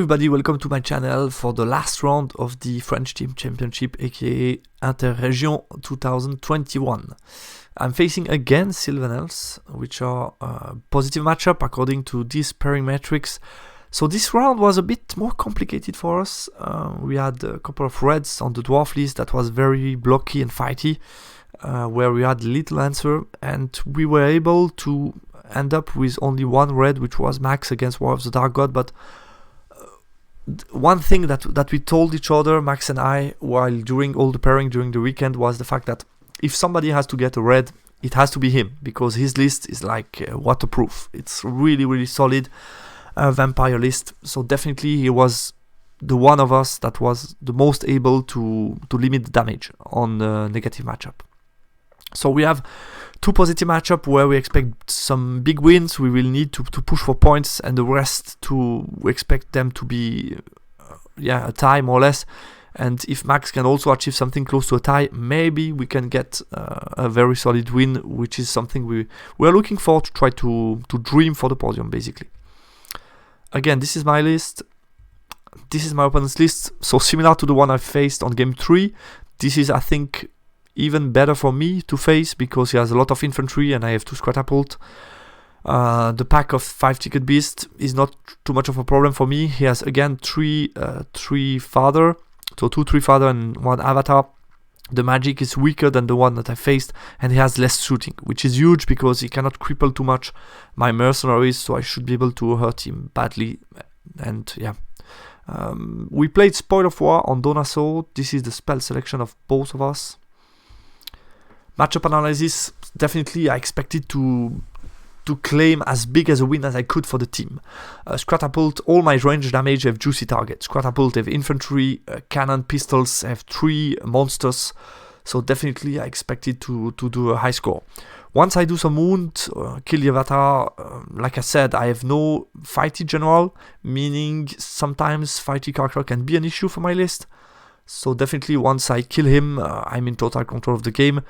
everybody, welcome to my channel for the last round of the French Team Championship, aka Interrégion 2021. I'm facing again Sylvan Elves, which are a positive matchup according to these pairing metrics. So this round was a bit more complicated for us. We had a couple of reds on the dwarf list that was very blocky and fighty, where we had little answer, and we were able to end up with only one red, which was Max against War of the Dark God. But one thing that we told each other, Max and I, while doing all the pairing during the weekend, was the fact that if somebody has to get a red, it has to be him, because his list is like waterproof. It's really solid vampire list. So definitely he was the one of us that was the most able to limit the damage on the negative matchup. So we have two positive matchup where we expect some big wins. We will need to push for points, and the rest we expect them to be a tie more or less. And if Max can also achieve something close to a tie, maybe we can get a very solid win, which is something we are looking for, to try to dream for the podium basically. Again, this is my list. This is my opponent's list. So similar to the one I faced on game 3. This is, I think, even better for me to face, because he has a lot of infantry and I have 2 catapult. The pack of 5 ticket beast is not too much of a problem for me. He has again 3 father, so 2 3 father and 1 avatar. The magic is weaker than the one that I faced, and he has less shooting, which is huge because he cannot cripple too much my mercenaries, so I should be able to hurt him badly. And yeah, we played Spoil of War on Donaso. This is the spell selection of both of us. Matchup analysis, definitely I expected to claim as big as a win as I could for the team. Scratapult, all my range damage have juicy targets. Scratapult have infantry, cannon, pistols, have 3 monsters. So definitely I expected to do a high score. Once I do some wound, kill the avatar, like I said, I have no fighty general, meaning sometimes fighty character can be an issue for my list. So definitely once I kill him, I'm in total control of the game.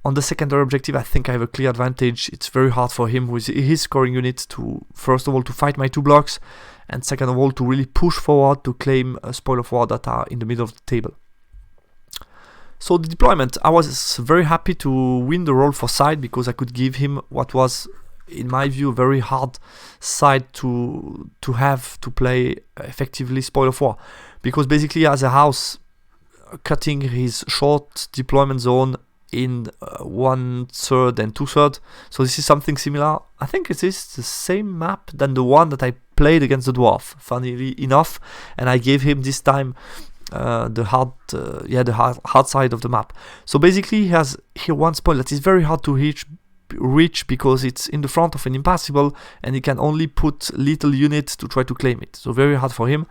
On the secondary objective, I think I have a clear advantage. It's very hard for him with his scoring unit to, first of all, to fight my 2 blocks, and second of all, to really push forward to claim a Spoil of War that are in the middle of the table. So the deployment, I was very happy to win the role for side, because I could give him what was, in my view, a very hard side to have to play effectively Spoil of War, because basically he has a house cutting his short deployment zone in 1/3 and 2/3. So this is something similar. I think it is the same map than the one that I played against the dwarf, funnily enough, and I gave him this time the hard side of the map. So basically he has here one spoil that is very hard to reach because it's in the front of an impassable, and he can only put little units to try to claim it. So very hard for him.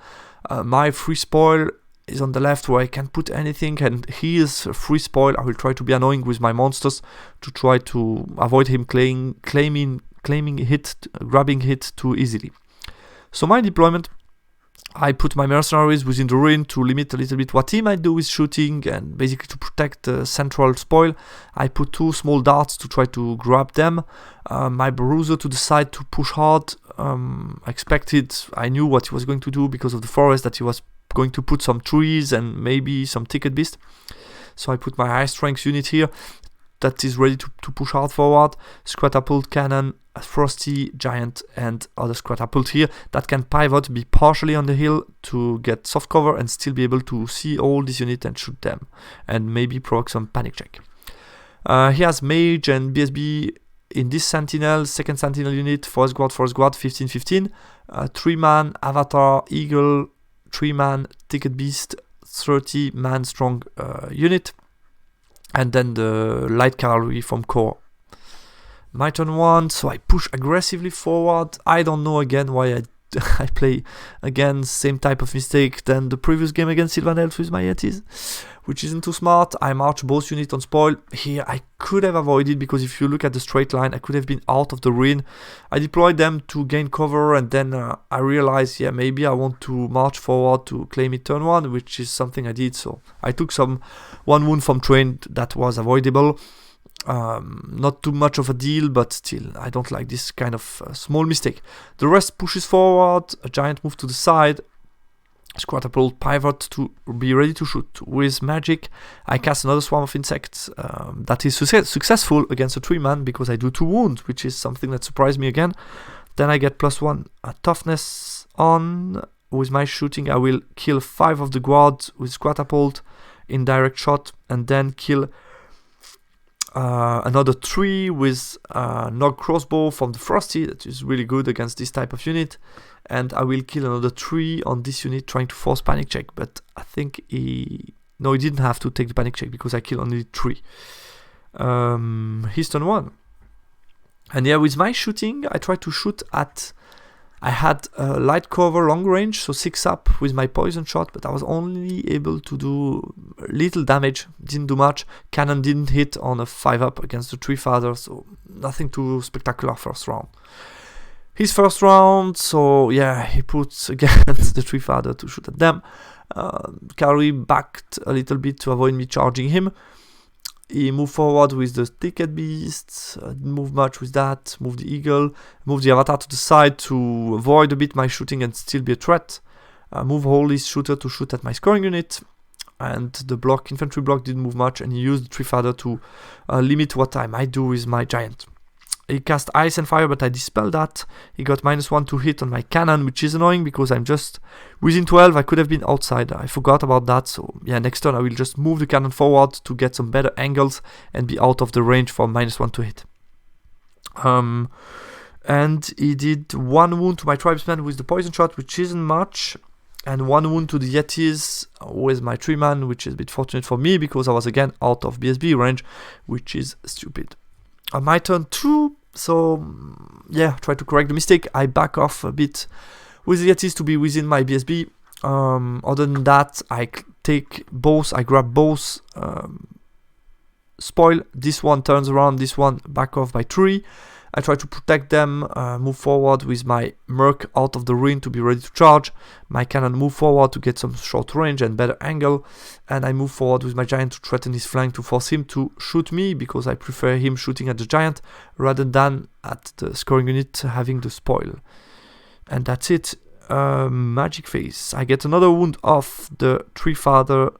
My free spoil is on the left, where I can put anything, and he is a free spoil. I will try to be annoying with my monsters to try to avoid him claiming hit, grabbing hit too easily. So my deployment, I put my mercenaries within the ruin to limit a little bit what he might do with shooting, and basically to protect the central spoil. I put 2 small darts to try to grab them. My bruiser to the side to push hard. I knew what he was going to do because of the forest, that he was going to put some trees and maybe some ticket beast. So I put my high strength unit here that is ready to push hard forward. Scratapult, cannon, a frosty giant, and other Scratapult here that can pivot, be partially on the hill to get soft cover and still be able to see all these units and shoot them, and maybe provoke some panic check. He has mage and BSB in this sentinel, second sentinel unit, forest guard, 15-15, 3-man avatar, eagle, 3-man ticket beast, 30-man strong unit, and then the light cavalry from core. My turn 1, so I push aggressively forward. I don't know again why I play again same type of mistake than the previous game against Sylvan Elves with my Yetis, which isn't too smart. I march both units on spoil. Here I could have avoided, because if you look at the straight line, I could have been out of the ruin. I deployed them to gain cover, and then I realized, maybe I want to march forward to claim it turn 1, which is something I did. So I took 1 wound from train that was avoidable. Not too much of a deal, but still, I don't like this kind of small mistake. The rest pushes forward, a giant move to the side, catapult pivot to be ready to shoot. With magic, I cast another swarm of insects that is successful against a 3-man because I do 2 wounds, which is something that surprised me again. Then I get +1 toughness on. With my shooting, I will kill 5 of the guards with catapult in direct shot, and then kill another 3 with Nog crossbow from the Frosty. That is really good against this type of unit. And I will kill another 3 on this unit trying to force panic check, but I think he didn't have to take the panic check because I killed only 3. His turn 1. And yeah, with my shooting, I tried to shoot at... I had light cover long range, so 6 up with my poison shot, but I was only able to do little damage, didn't do much. Cannon didn't hit on a 5 up against the 3 father, so nothing too spectacular first round. His first round, so yeah, he puts against the 3 father to shoot at them. Carry backed a little bit to avoid me charging him. He moved forward with the Thicket Beast, didn't move much with that, moved the Eagle, moved the Avatar to the side to avoid a bit my shooting and still be a threat. Move all his shooter to shoot at my scoring unit, and the infantry block didn't move much, and he used the 3 father to limit what I might do with my giant. He cast Ice and Fire, but I dispelled that. He got -1 to hit on my cannon, which is annoying because I'm just within 12. I could have been outside. I forgot about that. So yeah, next turn I will just move the cannon forward to get some better angles and be out of the range for -1 to hit. And he did 1 wound to my tribesman with the poison shot, which isn't much, and 1 wound to the Yetis with my 3-man, which is a bit fortunate for me because I was again out of BSB range, which is stupid. On my turn 2, so yeah, try to correct the mistake. I back off a bit with the Yetis to be within my BSB. Other than that, I grab both spoil. This one turns around, this one back off by 3. I try to protect them, move forward with my Merc out of the ring to be ready to charge. My cannon move forward to get some short range and better angle. And I move forward with my giant to threaten his flank to force him to shoot me because I prefer him shooting at the giant rather than at the scoring unit having the spoil. And that's it. Magic phase. I get another wound off the 3 father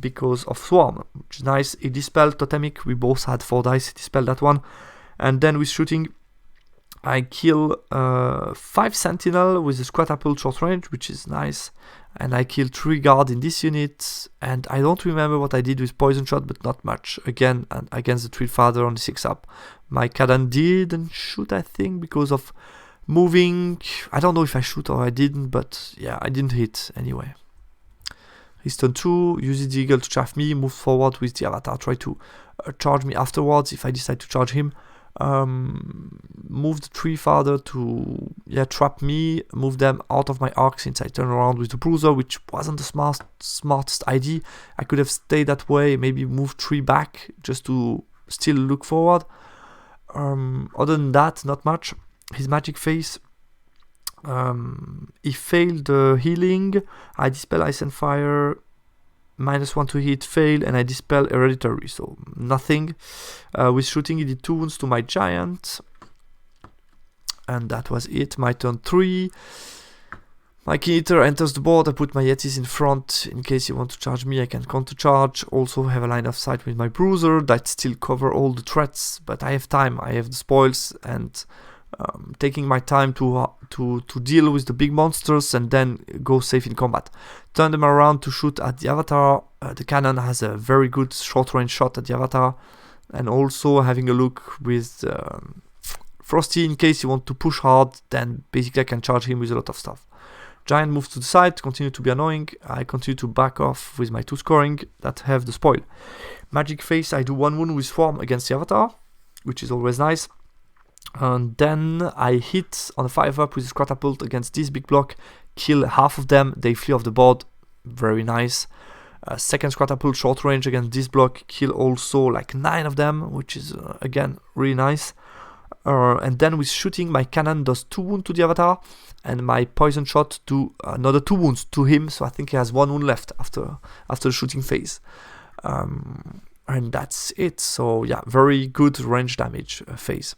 because of Swarm, which is nice. He dispelled Totemic. We both had 4 dice. He dispelled that one. And then with shooting, I kill 5 Sentinel with a catapult short range, which is nice. And I kill 3 guard in this unit. And I don't remember what I did with poison shot, but not much. Again, against the 3 father on the 6 up. My cannon didn't shoot, I think, because of moving. I don't know if I shoot or I didn't, but yeah, I didn't hit anyway. His turn 2, uses the Eagle to chaff me, move forward with the Avatar, try to charge me afterwards if I decide to charge him. Move the 3 father to trap me, move them out of my arc since I turn around with the bruiser, which wasn't the smartest idea. I could have stayed that way, maybe move 3 back just to still look forward. Other than that, not much. His magic phase, he failed the healing. I dispel Ice and Fire, -1 to hit, fail, and I dispel Hereditary, so nothing. With shooting, he did 2 wounds to my giant, and that was it. My turn 3. My King Eater enters the board. I put my Yetis in front in case you want to charge me. I can counter charge. Also have a line of sight with my bruiser that still cover all the threats, but I have time. I have the spoils and taking my time to deal with the big monsters and then go safe in combat. Turn them around to shoot at the Avatar. The cannon has a very good short range shot at the Avatar, and also having a look with Frosty in case you want to push hard, then basically I can charge him with a lot of stuff. Giant moves to the side, continue to be annoying. I continue to back off with my 2 scoring that have the spoil. Magic phase, I do 1 wound with Swarm against the Avatar, which is always nice. And then I hit on a 5 up with his catapult against this big block, kill half of them, they flee off the board, very nice. Second catapult short range against this block, kill also like 9 of them, which is again really nice. And then with shooting, my cannon does 2 wounds to the Avatar, and my poison shot do another 2 wounds to him, so I think he has 1 wound left after the shooting phase. And that's it, so yeah, very good range damage phase.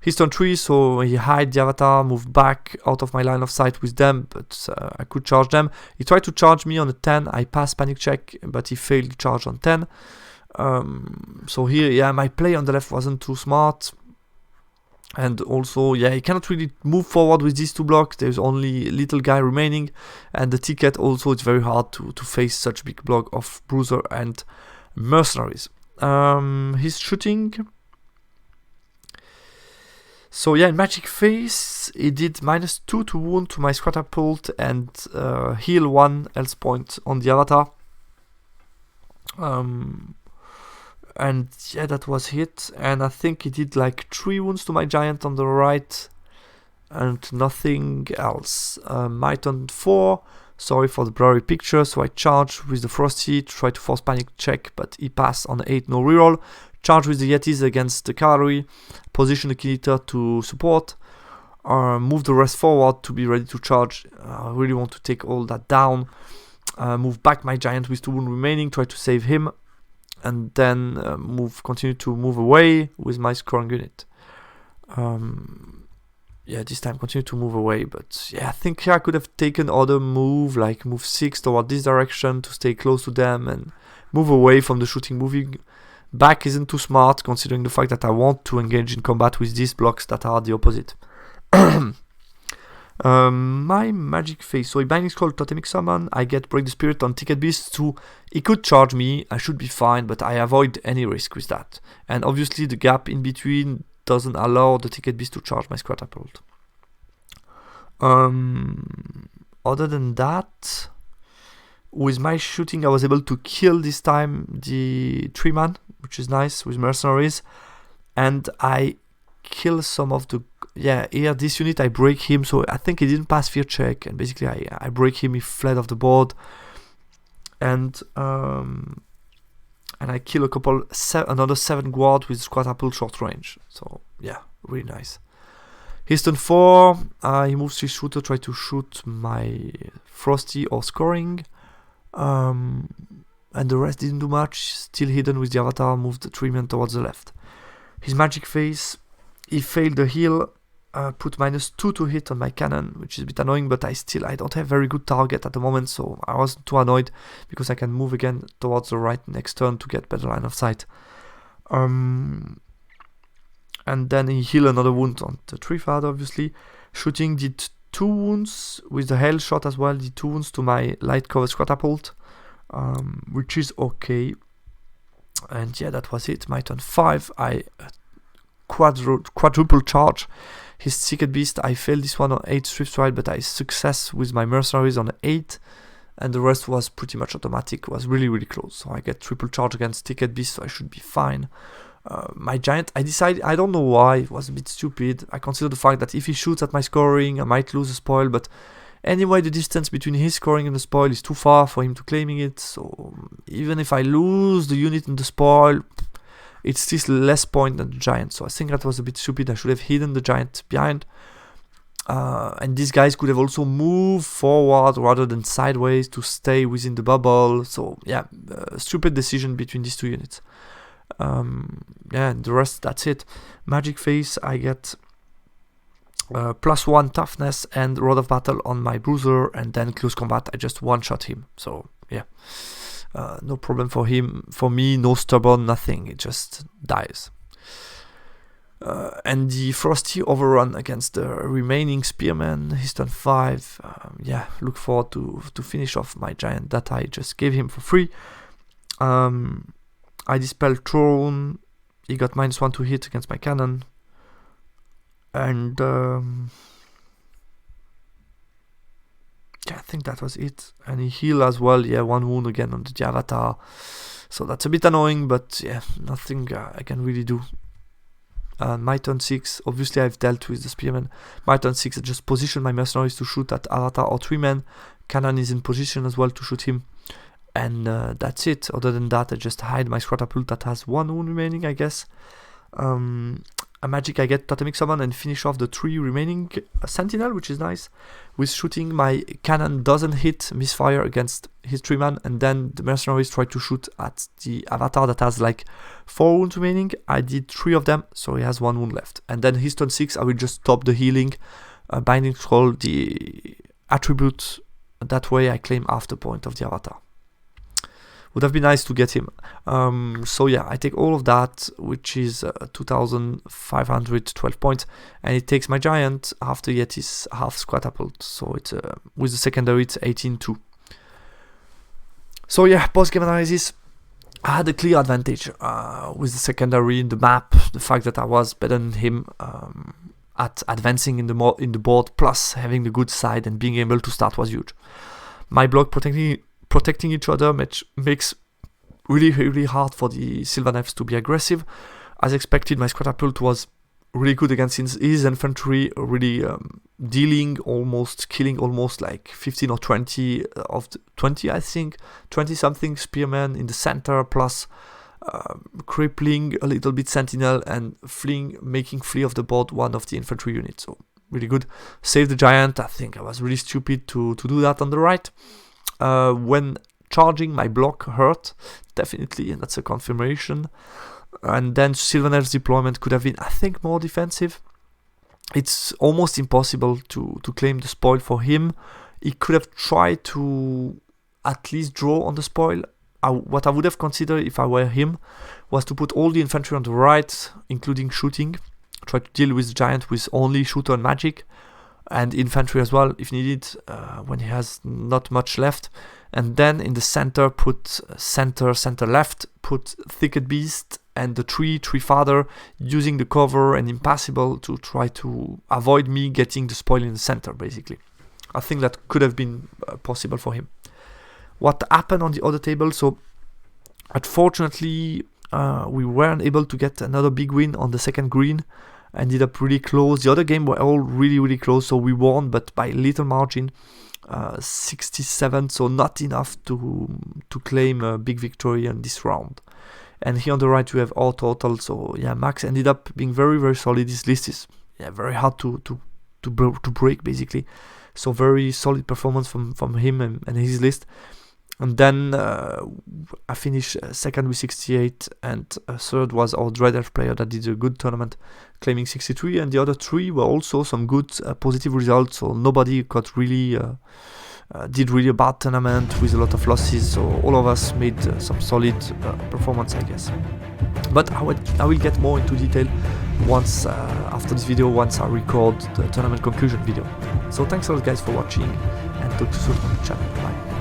His turn 3, so he hide the avatar, move back out of my line of sight with them, but I could charge them. He tried to charge me on a 10, I passed panic check, but he failed the charge on 10. So here, yeah, my play on the left wasn't too smart. And also, yeah, he cannot really move forward with these 2 blocks. There's only little guy remaining. And the ticket also, it's very hard to face such big block of Bruiser and Mercenaries. He's shooting. So yeah, in Magic Phase, he did -2 to wound to my Catapult and heal 1 else point on the avatar. And yeah, that was hit. And I think he did like 3 wounds to my giant on the right and nothing else. My turn 4. Sorry for the blurry picture. So I charge with the Frosty, try to force panic check, but he passed on the 8, no reroll. Charge with the Yetis against the cavalry, position the Kid Eater to support, move the rest forward to be ready to charge. I really want to take all that down. Move back my giant with 2 wounds remaining, try to save him, and then continue to move away with my scoring unit. Yeah, this time continue to move away, but yeah, I think here I could have taken other move, like move 6 toward this direction to stay close to them and move away from the shooting. Moving back isn't too smart, considering the fact that I want to engage in combat with these blocks that are the opposite. My Magic Phase. So a Binding Scroll Totemic Summon. I get Break the Spirit on Ticket Beast. So he could charge me. I should be fine, but I avoid any risk with that. And obviously the gap in between doesn't allow the Ticket Beast to charge my Catapult. Other than that, with my shooting, I was able to kill this time the 3-man, which is nice, with Mercenaries. And I kill some of the... Yeah, here, this unit, I break him. So I think he didn't pass fear check. And basically, I break him, he fled off the board. And I kill another 7 guard with Catapult short range. So, yeah, really nice. His turn 4, he moves his shooter, try to shoot my Frosty or scoring. And the rest didn't do much, still hidden with the avatar, moved the 3-man towards the left. His Magic Phase, he failed the heal, put -2 to hit on my cannon, which is a bit annoying, but I don't have very good target at the moment, so I wasn't too annoyed, because I can move again towards the right next turn to get better line of sight. And then he healed another wound on the 3-father, obviously. Shooting did 2 wounds with the hail shot as well, did 2 wounds to my light cover Catapult, which is okay. And yeah, that was it. My turn 5, I quadruple charge his Ticket Beast. I failed this one on 8 Swift Ride, but I success with my Mercenaries on 8, and the rest was pretty much automatic. It was really, really close. So I get triple charge against Ticket Beast, so I should be fine. My giant, I decided, I don't know why, it was a bit stupid. I consider the fact that if he shoots at my scoring, I might lose a spoil, but anyway, the distance between his scoring and the spoil is too far for him to claiming it, so even if I lose the unit in the spoil, it's still less point than the giant. So I think that was a bit stupid. I should have hidden the giant behind. And these guys could have also moved forward rather than sideways to stay within the bubble. So yeah, stupid decision between these 2 units. Yeah, and the rest, that's it. Magic Phase, I get +1 toughness and Rod of Battle on my Bruiser, and then close combat, I just one-shot him. So yeah, no problem for him. For me, no stubborn, nothing. It just dies. And the Frosty overrun against the remaining Spearman, his turn 5. Yeah, look forward to finish off my giant that I just gave him for free. I Dispel Throne. He got -1 to hit against my cannon. And yeah, I think that was it. And he healed as well. Yeah, 1 wound again on the avatar. So that's a bit annoying, but yeah, nothing I can really do. My turn 6, obviously I've dealt with the Spearman. My turn 6, I just position my Mercenaries to shoot at avatar or 3-man. Cannon is in position as well to shoot him. And that's it. Other than that, I just hide my Catapult that has 1 wound remaining, I guess. a magic, I get Totemic Summon and finish off the 3 remaining Sentinel, which is nice. With shooting, my cannon doesn't hit misfire against his 3-man, and then the mercenaries try to shoot at the avatar that has like 4 wounds remaining. I did 3 of them, so he has 1 wound left. And then his turn 6, I will just stop the healing, Binding Scroll, the attribute. That way I claim half the point of the avatar. Would have been nice to get him. So yeah, I take all of that, which is 2,512 points, and it takes my giant half the Yeti's half Squatapult. So it's with the secondary it's 18-2. So yeah, post game analysis. I had a clear advantage with the secondary in the map. The fact that I was better than him at advancing in the board, plus having the good side and being able to start was huge. My block protecting each other makes really hard for the Sylvan Elves to be aggressive. As expected, my Squatapult was really good against his infantry, really killing almost like 15 or 20 of the 20, I think, 20 something spearmen in the center, plus crippling a little bit sentinel and making flee of the board one of the infantry units. So really good. Save the giant. I think I was really stupid to do that on the right. When charging, my block hurt, definitely, and that's a confirmation. And then Sylvan Elves deployment could have been, I think, more defensive. It's almost impossible to claim the spoil for him. He could have tried to at least draw on the spoil. What I would have considered if I were him was to put all the infantry on the right, including shooting. Try to deal with the giant with only shooter and magic, and infantry as well if needed, when he has not much left. And then in the center, put center left, put Thicket Beast and the tree father, using the cover and impassable to try to avoid me getting the spoil in the center, basically. I think that could have been possible for him. What happened on the other table? So unfortunately, we weren't able to get another big win on the second green. Ended up really close. The other game were all really close, so we won, but by little margin, 67, so not enough to claim a big victory on this round. And here on the right we have our total. So yeah, Max ended up being very solid. This list is very hard to break, basically. So very solid performance from him and his list. And then I finished second with 68, and third was our Dread Elf player that did a good tournament, claiming 63, and the other 3 were also some good positive results. So nobody got really did really a bad tournament with a lot of losses. So all of us made some solid performance, I guess. But I will get more into detail once after this video, once I record the tournament conclusion video. So thanks a lot, guys, for watching, and talk to you soon on the channel. Bye.